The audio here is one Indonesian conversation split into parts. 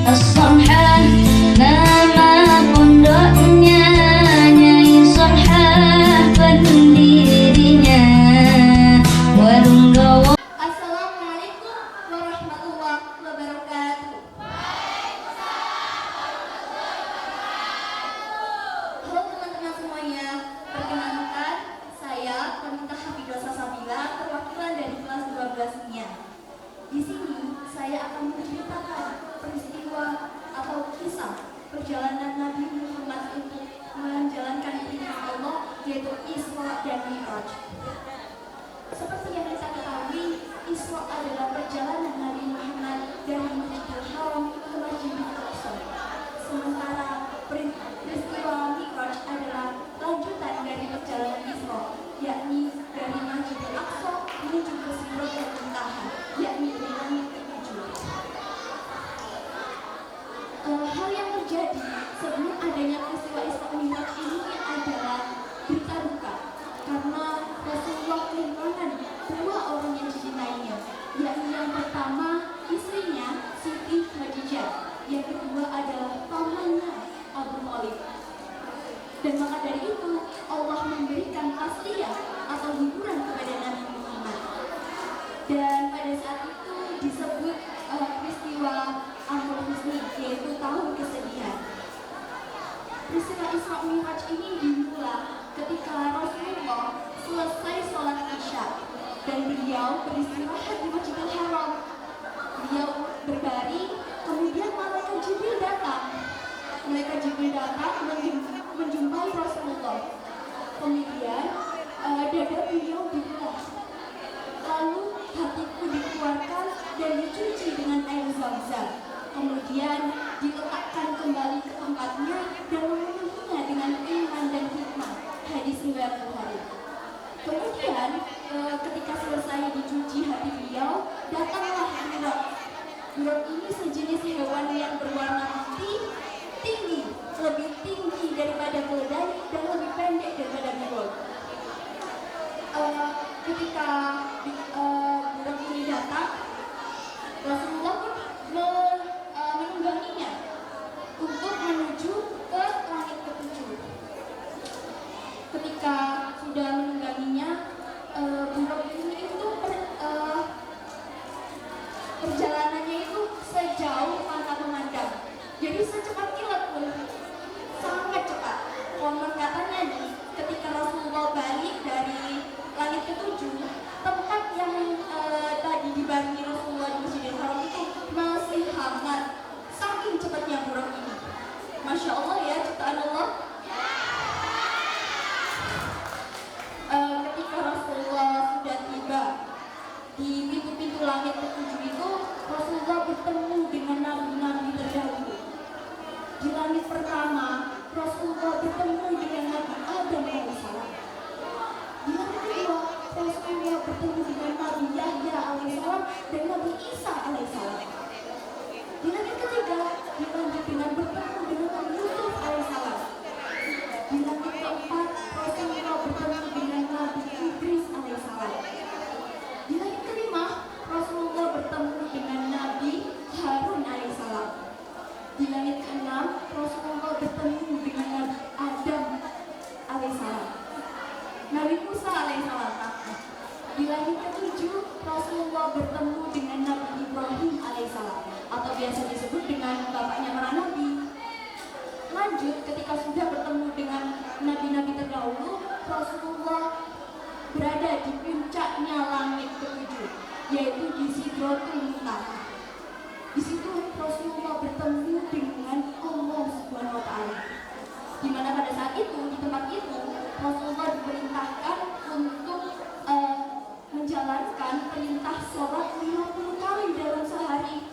As-Samhan, nama pondoknya Nyai Samhan, pendirinya warung gawa. Assalamualaikum warahmatullahi wabarakatuh. Halo teman-teman semuanya, perkenalkan saya Wanita Hafidah Sasabila, perwakilan dari kelas 12-nya. Di sini saya akan menceritakan peristiwa atau kisah perjalanan Nabi Muhammad untuk menjalankan perintah Allah, yaitu Isra dan Mi'raj. Seperti yang kita ketahui, Isra adalah perjalanan Nabi Muhammad dari Masjidil Haram ke Masjidil Aqsa. Sementara peristiwa Mi'raj adalah lanjutan dari perjalanan Isra, yakni dari Masjidil Aqsa menuju ke Sidratul Muntaha, yakni di langit ketujuh. Hal yang terjadi sebelum adanya peristiwa Isra Mi'raj ini adalah berita duka, karena Rasulullah kehilangan dua orang yang dicintainya, yakni yang pertama istrinya Siti Khadijah, yang kedua adalah pamannya Abu Thalib. Dan maka dari itu Allah memberikan tasliyah atau hiburan kepada Nabi Muhammad. Dan pada saat itu disebut peristiwa Amul Husni, yaitu tahun kesedihan. Peristiwa Isra Mi'raj ini dimulai ketika Rasulullah selesai sholat Isya dan beliau beristirahat di Masjidil Haram. Beliau berbaring, kemudian malaikat Jibril datang. Malaikat Jibril datang menjumpai Rasulullah. Kemudian dada beliau dibelah. Lalu hatiku dikeluarkan dan dicuci dengan air Zam-Zam. Kemudian diletakkan kembali ke tempatnya dan memenuhinya dengan iman dan hikmah. Hadis riwayat Bukhari. Kemudian ketika selesai dicuci hati beliau, datanglah buraq. Buraq ini sejenis hewan yang berwarna putih, tinggi, lebih tinggi daripada keledai dan lebih pendek daripada bibol. Ketika buraq ini datang, Rasulullah pun menungganginya untuk menuju ke langit ketujuh. Ketika sudah menungganginya, buraq ini itu perjalanannya itu sejauh mata memandang. Jadi secepat kilat pun, sangat cepat. Konon katanya nih, ketika Rasulullah balik dari langit ketujuh, tempat yang tadi dibarengi Rasulullah di Masjidil Haram itu masih hangat. Saking cepatnya buraq ini. Masya Allah ya, ciptaan Allah. Ketika Rasulullah sudah tiba di pintu-pintu langit ketujuh itu, Rasulullah bertemu dengan nabi-nabi terdahulu. Di langit pertama, Rasulullah bertemu dengan Nabi Adam alaihissalam. Di langit kedua, Rasulullah bertemu dengan Nabi Yahya alaihissalam dan Nabi Isa alaihissalam. Di langit ketiga, dilanjut dengan bertemu dengan Nabi Yusuf alaihissalam. Di langit keempat, Rasulullah bertemu dengan Nabi Idris alaihissalam. Di langit kelima, Rasulullah bertemu dengan Nabi Harun alaihissalam. Di langit keenam, Rasulullah bertemu dengan Nabi Adam alaihissalam. Nabi Musa alaihissalam. Di langit ketujuh, Rasulullah bertemu dengan Nabi Ibrahim alaihissalam, atau biasa disebut dengan bapaknya para nabi. Lanjut, ketika sudah bertemu dengan nabi-nabi terdahulu, Rasulullah berada di puncaknya langit ketujuh, yaitu di Sidratul Muntaha. Di situ Rasulullah bertemu dengan Allah Subhanahu wa Ta'ala. Di mana pada saat itu, di tempat itu, Rasulullah diperintahkan untuk menjalankan perintah sholat 50 kali dalam sehari.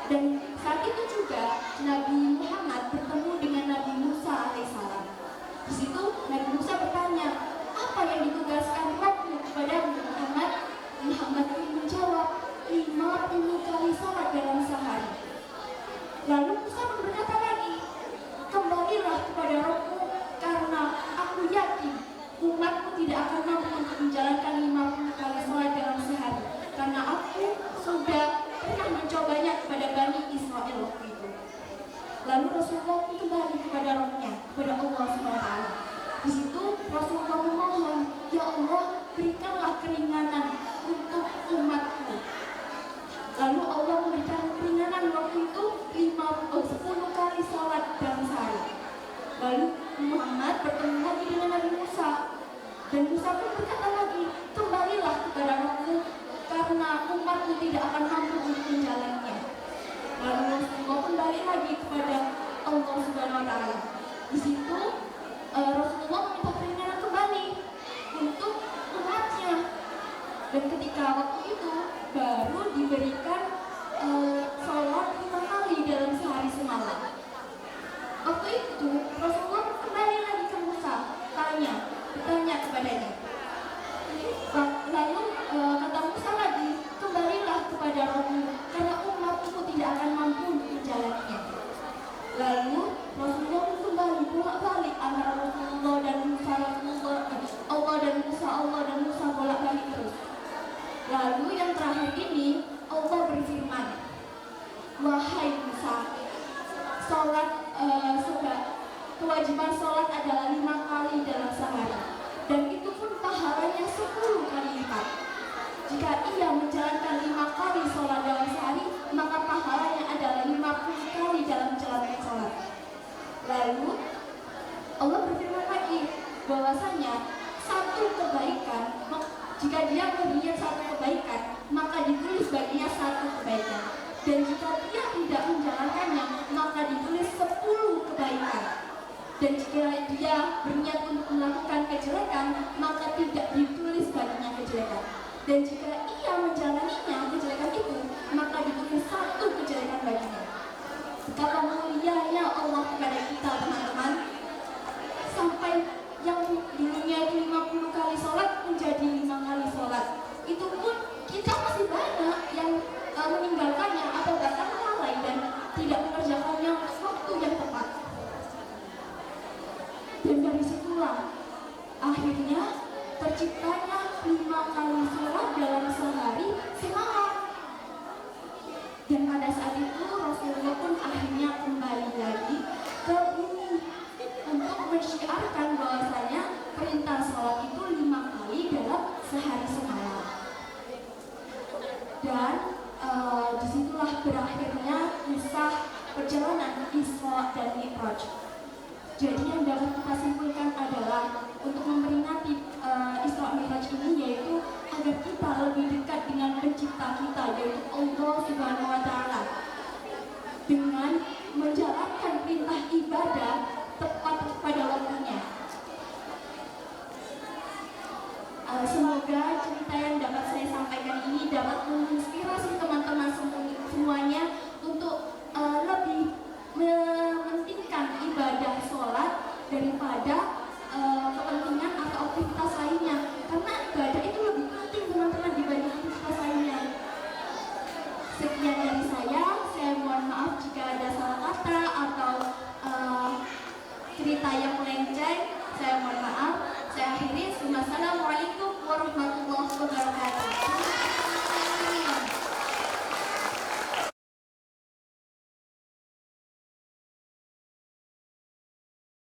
Dan saat itu juga Nabi Muhammad bertemu dengan Nabi Musa alaihissalam. Di situ Nabi Musa bertanya, apa yang ditugaskan Rabbmu kepada Muhammad? Muhammad pun menjawab, 50 kali sholat dalam sehari. Lalu Musa pun berkata lagi, kembalilah kepada Rabbmu, karena aku yakin umatku tidak akan mampu untuk menjalankan 50 kali sholat dalam sehari, karena aku sudah pernah mencobanya kepada Bani Israel waktu itu. Lalu Rasulullah pun kembali kepada Rabbnya, kepada Allah SWT. Di situ Rasulullah memohon, ya Allah, berikanlah keringanan untuk umatku. Lalu Allah memberikan keringanan waktu itu 10 kali salat dalam sehari. Lalu Muhammad bertemu lagi dengan Nabi Musa, dan Musa pun berkata lagi, kembalilah kepada Rabbmu, karena umatmu tidak akan mampu untuk menjalannya. Lalu Rasulullah kembali lagi kepada Allah Subhanahu Wa Taala. Di situ Rasulullah meminta keringanan kembali untuk umatnya, dan ketika waktu itu baru diberikan sholat 5 kali dalam sehari semalam. Waktu itu Rasulullah kembali lagi ke Musa, bertanya kepadanya. Lalu kata Musa lagi, kembalilah kepada Rabbmu, karena umatmu tidak akan mampu menjalannya. Lalu Rasulullah kembali bolak-balik antara Rasulullah dan Musa, Allah dan Musa bolak-balik terus. Lalu yang terakhir ini Allah berfirman, wahai Musa, kewajiban sholat adalah 5 kali dalam sehari, dan itu pun pahalanya 10 kali lipat. Jika ia menjalankan 5 kali sholat dalam sehari, maka pahalanya adalah 50 kali dalam menjalankan sholat. Lalu Allah berfirman lagi bahwasanya satu kebaikan, jika dia berniat satu kebaikan, maka ditulis baginya 1 kebaikan. Dan jika dia tidak menjalankannya, maka ditulis 10 kebaikan. Dan jika dia berniat untuk melakukan kejelekan, maka tidak ditulis baginya kejelekan. Dan jika ia menjalaninya, kejelekan itu, maka ditulis 1 kejelekan baginya. Betapa mulianya Allah kepada kita, teman-teman. Sampai yang dulunya itu 50 kali sholat menjadi 5 kali sholat. Itu pun kita masih banyak yang meninggalkannya atau bahkan lalai dan tidak mengerjakannya untuk waktu yang tepat. Dan dari situlah akhirnya terciptanya 5 kali sholat dalam sehari semalam. Dan pada saat itu Rasulullah pun akhirnya kembali lagi ke bumi untuk mensyiarkan bahwasanya perintah sholat itu 5 kali dalam sehari semalam. Dan disitulah berakhirnya kisah perjalanan Isra dan Mi'raj. Jadi yang dapat kita simpulkan adalah untuk memperingati Isra Mi'raj ini, yaitu agar kita lebih dekat dengan pencipta kita, yaitu Allah Subhanahu Wa Taala, dengan menjalankan perintah ibadah tepat pada waktunya. Semoga cerita yang dapat saya sampaikan ini dapat menginspirasi teman-teman semuanya untuk lebih mementingkan ibadah sholat daripada kepentingan atau aktivitas lainnya, karena ibadah itu lebih penting, teman-teman, dibanding aktivitas lainnya. Sekian dari saya mohon maaf jika ada salah kata atau cerita yang melenceng, saya mohon maaf. Saya akhiri. Wassalamualaikum warahmatullahi wabarakatuh.